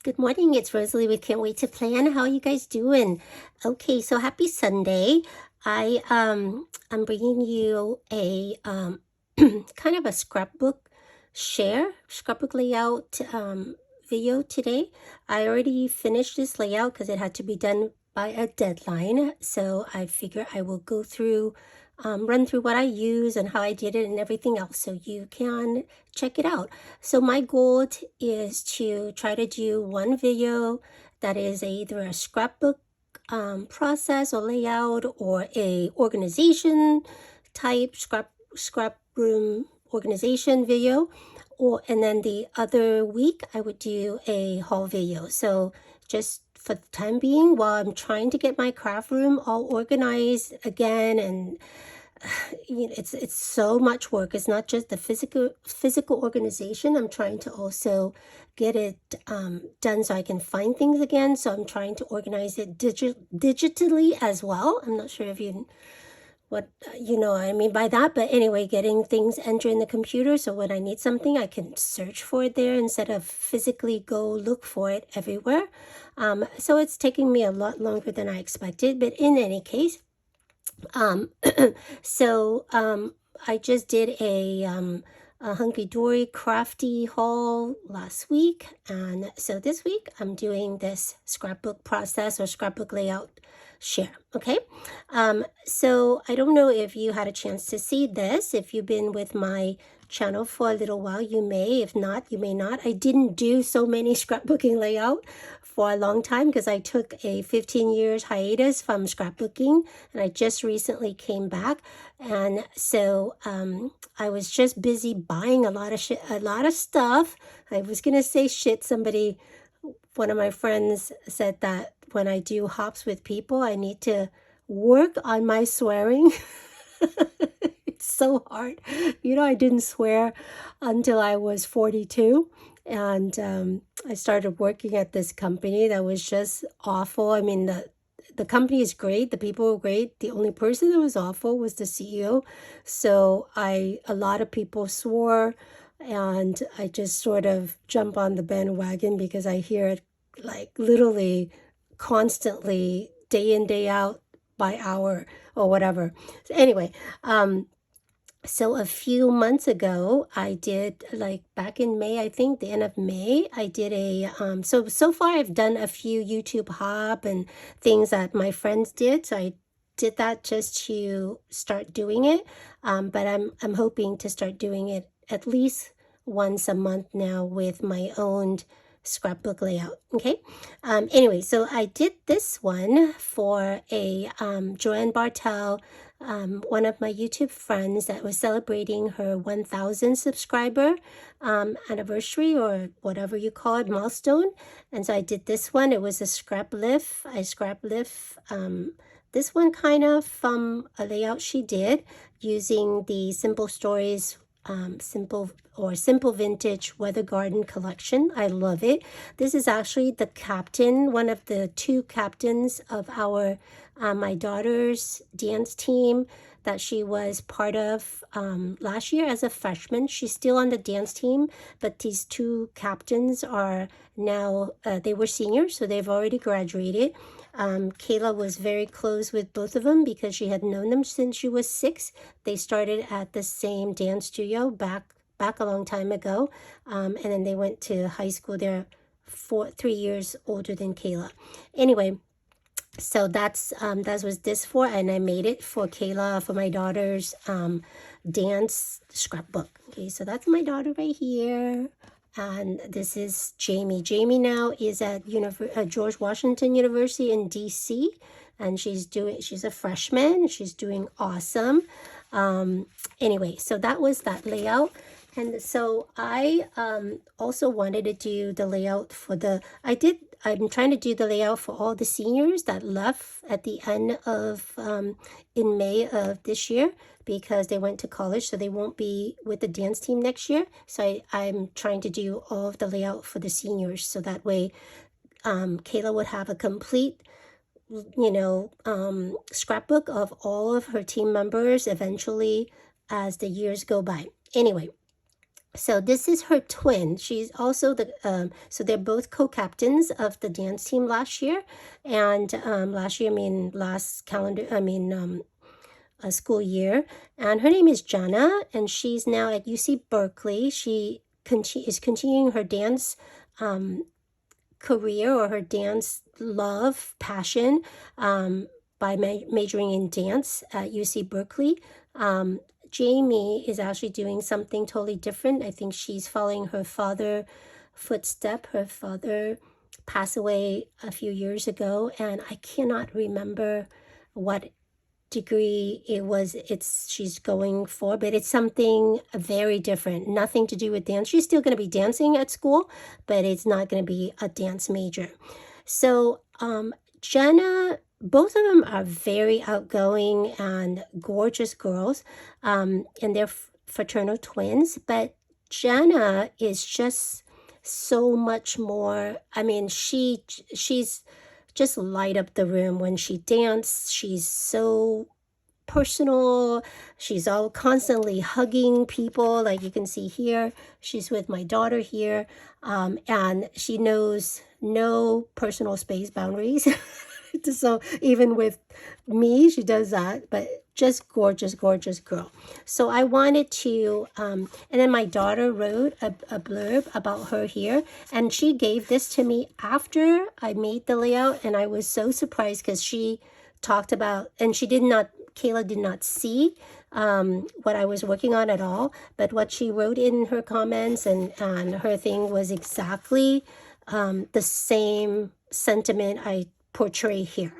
Good morning, it's Rosalie with Can't Wait to Plan. How are you guys doing? Okay, so happy Sunday. I'm bringing you a kind of a scrapbook layout video today. I already finished this layout because it had to be done by a deadline. So I figure I will go through run through what I use and how I did it and everything else so you can check it out. So my goal is to try to do one video that is either a scrapbook process or layout or a organization type scrap room organization video, and then the other week I would do a haul video. So just for the time being, while I'm trying to get my craft room all organized again, and it's so much work. It's not just the physical organization. I'm trying to also get it done so I can find things again. So I'm trying to organize it digitally as well. I'm not sure if what I mean by that, but anyway, getting things entered in the computer so when I need something I can search for it there instead of physically go look for it everywhere. So it's taking me a lot longer than I expected, but in any case, um, I just did a hunky dory crafty haul last week, and so this week I'm doing this scrapbook process or scrapbook layout share. Okay, so I don't know if you had a chance to see this. If you've been with my channel for a little while, you may. If not, you may not. I didn't do so many scrapbooking layout for a long time because I took a 15 years hiatus from scrapbooking, and I just recently came back. And so I was just busy buying a lot of stuff. I was gonna say shit. One of my friends said that when I do hops with people, I need to work on my swearing. It's so hard. I didn't swear until I was 42. And I started working at this company that was just awful. I mean, the company is great. The people were great. The only person that was awful was the CEO. So a lot of people swore, and I just sort of jump on the bandwagon because I hear it like literally constantly, day in, day out, by hour or whatever. So anyway, so a few months ago, I did, like back in May, I think the end of May, I did so far I've done a few YouTube hop and things that my friends did. So I did that just to start doing it. But I'm hoping to start doing it at least once a month now with my own scrapbook layout. Okay. Anyway, so I did this one for a Joanne Bartel, one of my YouTube friends that was celebrating her 1,000 subscriber anniversary, or whatever you call it, milestone. And so I did this one. It was a scrap lift. I scrap lift this one kind of from a layout she did using the Simple Stories Simple Vintage Weather Garden collection. I love it. This is actually the captain, one of the two captains of my daughter's dance team that she was part of last year as a freshman. She's still on the dance team, but these two captains are now, they were seniors, so they've already graduated. Kayla was very close with both of them because she had known them since she was 6. They started at the same dance studio back a long time ago, and then they went to high school. They're 3 years older than Kayla. Anyway, so that was this for, and I made it for Kayla for my daughter's dance scrapbook. Okay, so that's my daughter right here. And this is Jamie. Jamie now is at George Washington University in DC, and she's a freshman. She's doing awesome. Anyway, so that was that layout. And so I also wanted to do the layout for I'm trying to do the layout for all the seniors that left at the end of in May of this year, because they went to college, so they won't be with the dance team next year. So I'm trying to do all of the layout for the seniors, so that way Kayla would have a complete scrapbook of all of her team members eventually as the years go by. Anyway, So this is her twin. She's also so they're both co-captains of the dance team last year. And last year, I mean, last calendar, I mean, a school year. And her name is Jana, and she's now at UC Berkeley. She is continuing her dance career, or her dance love, passion, by majoring in dance at UC Berkeley. Jamie is actually doing something totally different. I think she's following her father footstep. Her father passed away a few years ago, and I cannot remember what degree she's going for, but it's something very different, nothing to do with dance. She's still going to be dancing at school, but it's not going to be a dance major. So Jenna, both of them are very outgoing and gorgeous girls, and they're fraternal twins, but Jenna is just so much more. I mean, she's just light up the room when she dances. She's so personal. She's all constantly hugging people, like you can see here. She's with my daughter here, and she knows no personal space boundaries. So even with me, she does that, but just gorgeous, gorgeous girl. So I wanted to, and then my daughter wrote a blurb about her here, and she gave this to me after I made the layout, and I was so surprised because she talked about, and Kayla did not see what I was working on at all, but what she wrote in her comments and her thing was exactly the same sentiment I portray here.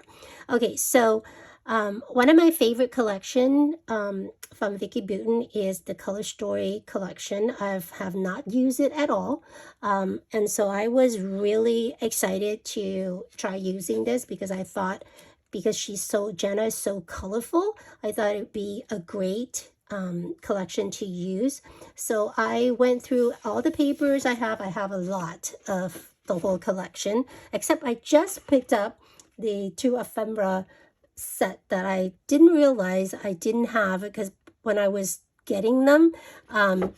Okay, so one of my favorite collection from Vicki Boutin is the Color Story collection. I have not used it at all, and so I was really excited to try using this because I thought, because Jenna is so colorful, I thought it'd be a great collection to use. So I went through all the papers I have. I have a lot of the whole collection, except I just picked up the 2 ephemera set that I didn't realize I didn't have, because when I was getting them,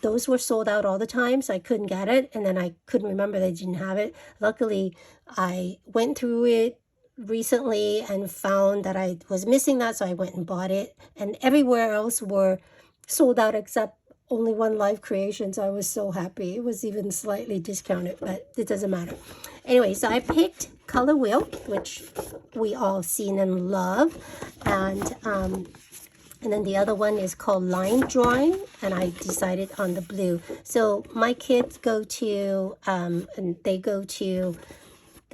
those were sold out all the time, so I couldn't get it, and then I couldn't remember they didn't have it. Luckily, I went through it recently and found that I was missing that, so I went and bought it, and everywhere else were sold out except only One Life Creation, so I was so happy. It was even slightly discounted, but it doesn't matter. Anyway, so I picked Color Wheel, which we all seen and love, and then the other one is called Line Drawing, and I decided on the blue. So my kids go to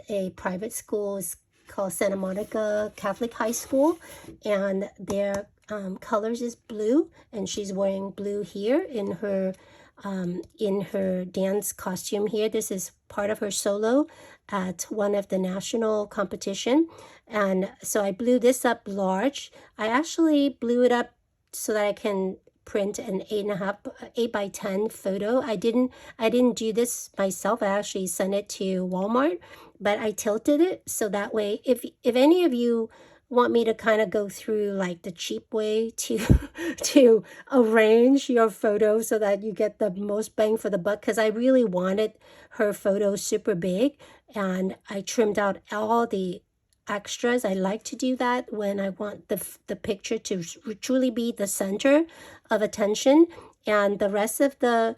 a private school. It's called Santa Monica Catholic High School, and their colors is blue, and she's wearing blue here in her dance costume here. This is part of her solo at one of the national competition, and so I blew this up large. I actually blew it up so that I can print an 8 by 10 photo. I didn't do this myself. I actually sent it to Walmart, but I tilted it so that way, if any of you want me to kind of go through like the cheap way to to arrange your photo so that you get the most bang for the buck, because I really wanted her photo super big, and I trimmed out all the extras. I like to do that when I want the picture to truly be the center of attention, and the rest of the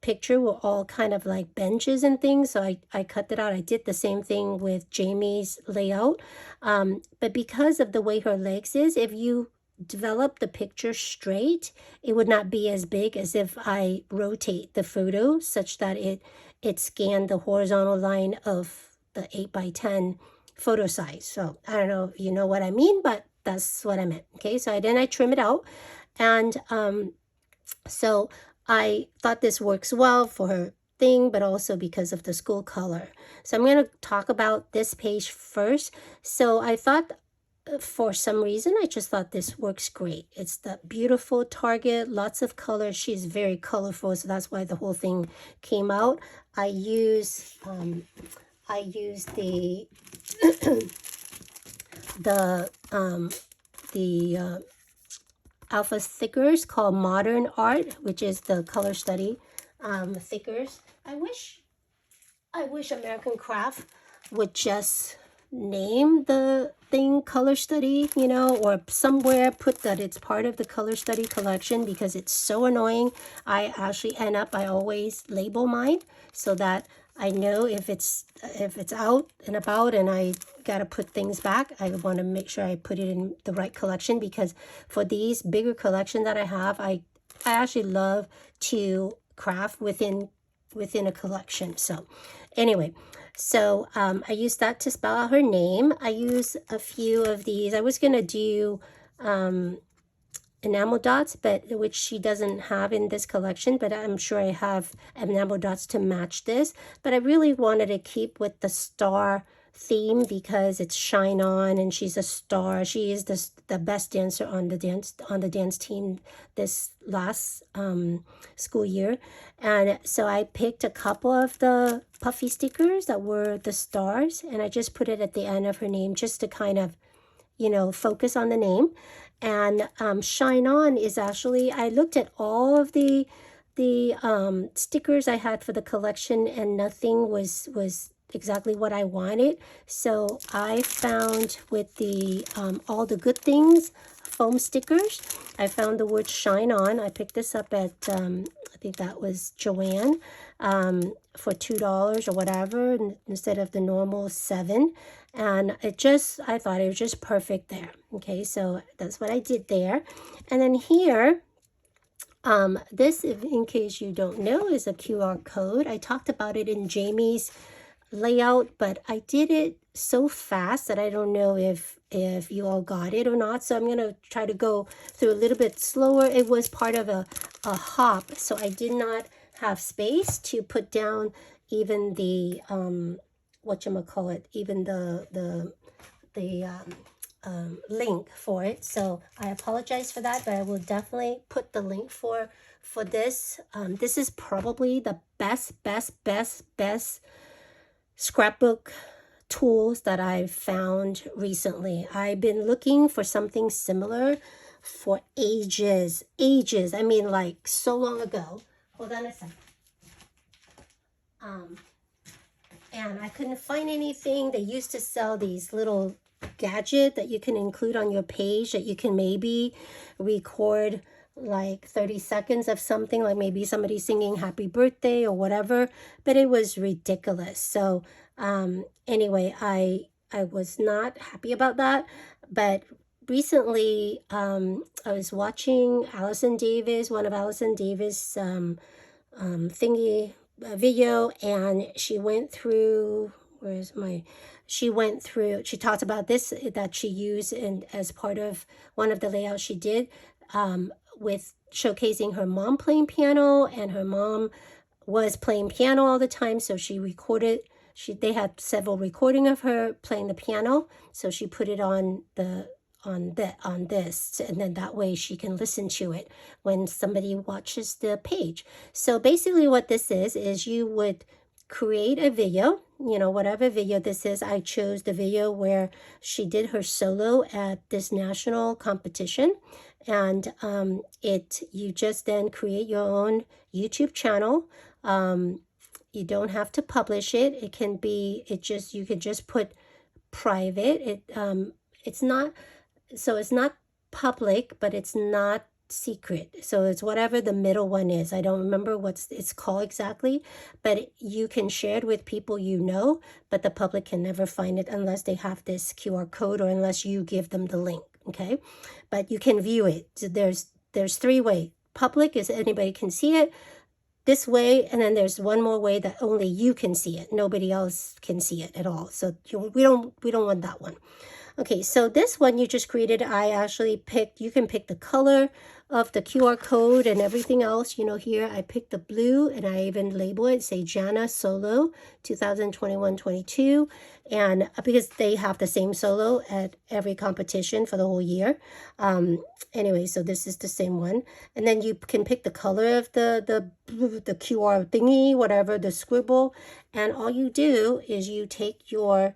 picture were all kind of like benches and things, so I cut it out. I did the same thing with Jamie's layout, but because of the way her legs is, if you develop the picture straight, it would not be as big as if I rotate the photo such that it scanned the horizontal line of the 8 by 10 photo size. So I don't know if you know what I mean, but that's what I meant. Okay, so then I trim it out, and so I thought this works well for her thing, but also because of the school color. So I'm going to talk about this page first. So I thought, for some reason, I just thought this works great. It's the beautiful target, lots of colors. She's very colorful, so that's why the whole thing came out. I use the Alpha Stickers called Modern Art, which is the color study thickers. I wish American Craft would just name the thing color study, you know, or somewhere put that it's part of the color study collection, because it's so annoying. I actually end up, I always label mine so that I know if it's out and about and I gotta put things back, I want to make sure I put it in the right collection, because for these bigger collection that I have, I actually love to craft within a collection. So anyway, so I use that to spell out her name. I use a few of these. I was gonna do enamel dots, but which she doesn't have in this collection, but I'm sure I have enamel dots to match this. But I really wanted to keep with the star theme because it's Shine On and she's a star. She is the best dancer on the dance team this last school year. And so I picked a couple of the puffy stickers that were the stars, and I just put it at the end of her name just to kind of, you know, focus on the name. And Shine On is actually, I looked at all of the stickers I had for the collection, and nothing was exactly what I wanted. So I found with the All the Good Things foam stickers, I found the word Shine On. I picked this up at I think that was Joann for $2 or whatever, instead of the normal $7. And I thought it was just perfect there. Okay, so that's what I did there. And then here, this, in case you don't know, is a QR code. I talked about it in Jamie's layout, but I did it so fast that I don't know if you all got it or not. So I'm gonna try to go through a little bit slower. It was part of a hop, so I did not have space to put down even the whatchamacallit, even the link for it. So I apologize for that, but I will definitely put the link for this. This is probably the best scrapbook tools that I've found recently. I've been looking for something similar for ages. I mean, like so long ago. Hold on a second. And I couldn't find anything. They used to sell these little gadget that you can include on your page that you can maybe record like 30 seconds of something, like maybe somebody singing happy birthday or whatever, but it was ridiculous. So anyway, I was not happy about that. But recently I was watching Allison Davis, one of Allison Davis thingy video, and she went through, she talked about this that she used as part of one of the layouts she did, with showcasing her mom playing piano, and her mom was playing piano all the time, so she recorded, they had several recording of her playing the piano, so she put it on this, and then that way she can listen to it when somebody watches the page. So basically what this is you would create a video, you know, whatever video this is. I chose the video where she did her solo at this national competition, and you just then create your own YouTube channel. You don't have to publish it. It can be, you could just put private. It's not public, but it's not secret. So it's whatever the middle one is. I don't remember what it's called exactly, but you can share it with people you know, but the public can never find it unless they have this QR code or unless you give them the link, okay? But you can view it. So there's 3 ways. Public is anybody can see it this way, and then there's one more way that only you can see it. Nobody else can see it at all. So we don't want that one. Okay, so this one you just created, I actually picked, you can pick the color of the QR code and everything else. You know, here I picked the blue, and I even label it, say Jana Solo 2021-22, and because they have the same solo at every competition for the whole year. Anyway, so this is the same one, and then you can pick the color of the QR thingy, whatever, the scribble, and all you do is you take your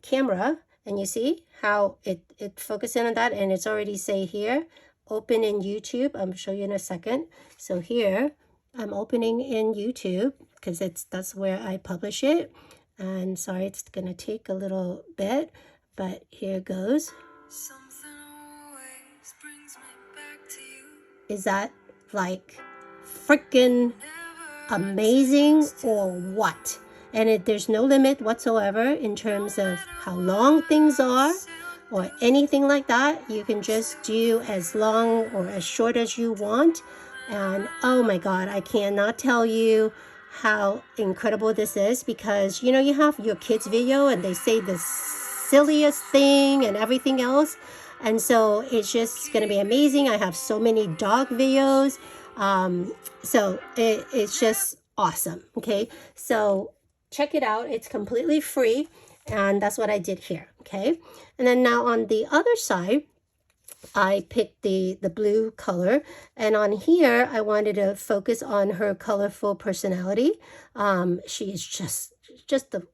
camera, and you see how it focuses on that, and it's already say here open in YouTube. I'll show you in a second. So here I'm opening in YouTube because that's where I publish it. And sorry, it's gonna take a little bit, but here goes. Is that like freaking amazing or what? And there's no limit whatsoever in terms of how long things are or anything like that. You can just do as long or as short as you want. And oh my God, I cannot tell you how incredible this is, because you know, you have your kids video and they say the silliest thing and everything else. And so it's just going to be amazing. I have so many dog videos. So it's just awesome. Okay. So check it out. It's completely free. And that's what I did here. Okay. And then now on the other side, I picked the blue color, and on here I wanted to focus on her colorful personality. She is just the,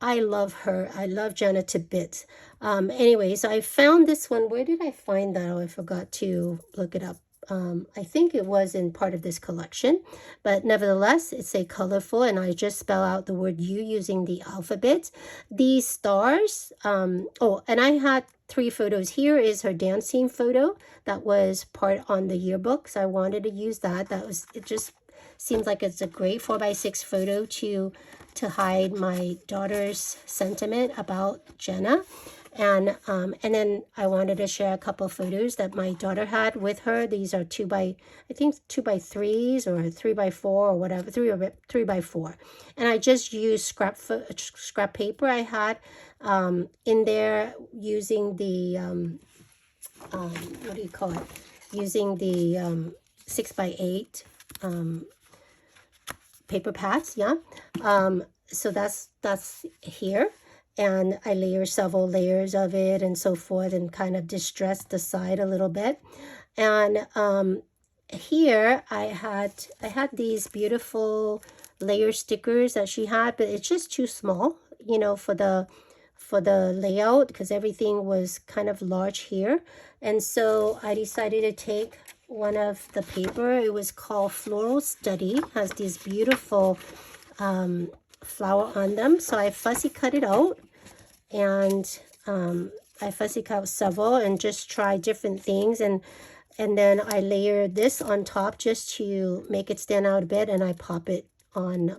I love her. I love Jenna to bits. Anyways, I found this one. Where did I find that? Oh, I forgot to look it up. I think it was in part of this collection, but nevertheless, it's a colorful, and I just spell out the word U using the alphabet. These stars, oh, and I had 3 photos. Here is her dancing photo that was part on the yearbook, so I wanted to use that. It just seems like it's a great 4x6 photo to hide my daughter's sentiment about Jenna. And then I wanted to share a couple of photos that my daughter had with her. These are 2x3s or 3x4 or whatever, 3x4. And I just used scrap paper I had in there, using the what do you call it? Using the 6x8 paper pads, yeah. So that's here. And I layer several layers of it and so forth, and kind of distress the side a little bit. And here I had these beautiful layer stickers that she had, but it's just too small, you know, for the layout, because everything was kind of large here. And so I decided to take one of the paper. It was called Floral Study, has these beautiful flower on them. So I fussy cut it out, and I fussy cut several and just try different things, and then I layer this on top just to make it stand out a bit, and I pop it on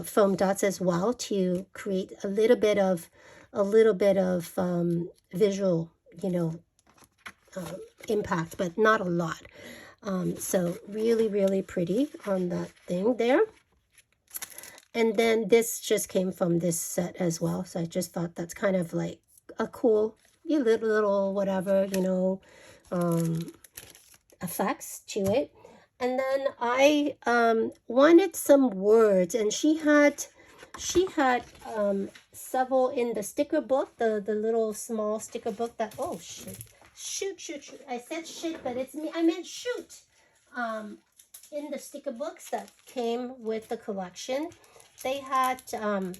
foam dots as well to create a little bit of visual, you know, impact, but not a lot. So really pretty on that thing there. And then this just came from this set as well. So I just thought that's kind of like a cool little whatever, you know, effects to it. And then I wanted some words, and she had several in the sticker book, the little small sticker book that, oh shit, shoot. I said shit, but it's me. I meant shoot. In the sticker books that came with the collection, they had a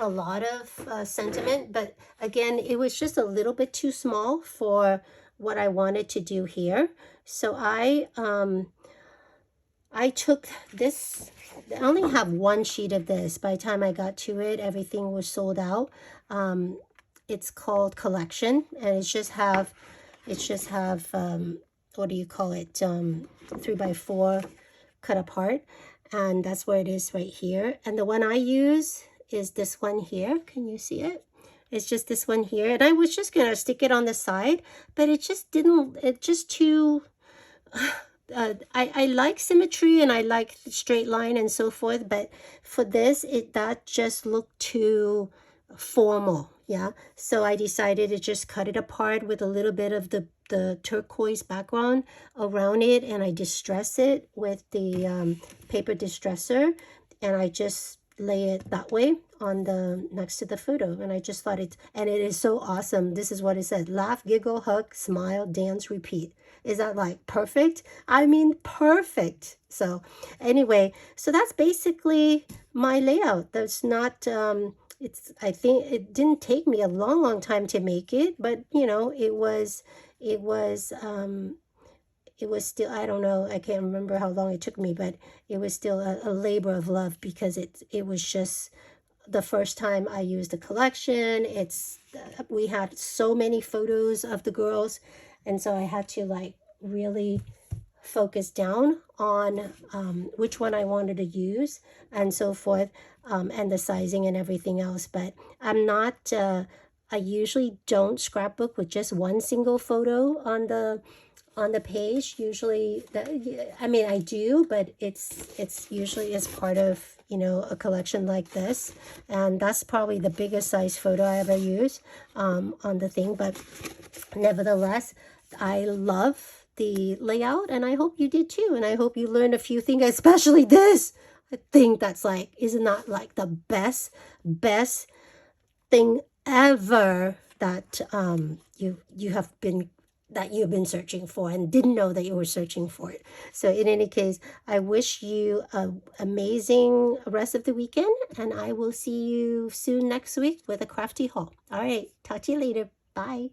lot of sentiment, but again, it was just a little bit too small for what I wanted to do here. So I took this. I only have one sheet of this. By the time I got to it, everything was sold out. It's called Collection, and it's just have what do you call it, 3x4 cut apart, and that's where it is right here. And the one I use is this one here. Can you see it? It's just this one here, and I was just gonna stick it on the side, but it just didn't. It just too. I like symmetry and I like the straight line and so forth, but for this, that just looked too formal. Yeah, so I decided to just cut it apart with a little bit of the turquoise background around it, and I distress it with the paper distresser, and I just lay it that way on the next to the photo. And I just thought it is so awesome. This is what it said: laugh, giggle, hug, smile, dance, repeat. Is that like perfect? I mean, perfect. So anyway, so that's basically my layout. That's not I think it didn't take me a long time to make it, but you know, it was it was still, I don't know, I can't remember how long it took me, but it was still a labor of love because it was just the first time I used the collection. We had so many photos of the girls, and so I had to like really focus down on which one I wanted to use and so forth, and the sizing and everything else. But I'm not, I usually don't scrapbook with just one single photo on the page. Usually I mean, I do, but it's usually as part of, you know, a collection like this, and that's probably the biggest size photo I ever use on the thing. But nevertheless, I love the layout, and I hope you did too, and I hope you learned a few things, especially this. I think that's like, isn't that like the best thing ever that you have been, that you've been searching for and didn't know that you were searching for it. So in any case, I wish you an amazing rest of the weekend, and I will see you soon next week with a crafty haul. All right, talk to you later. Bye.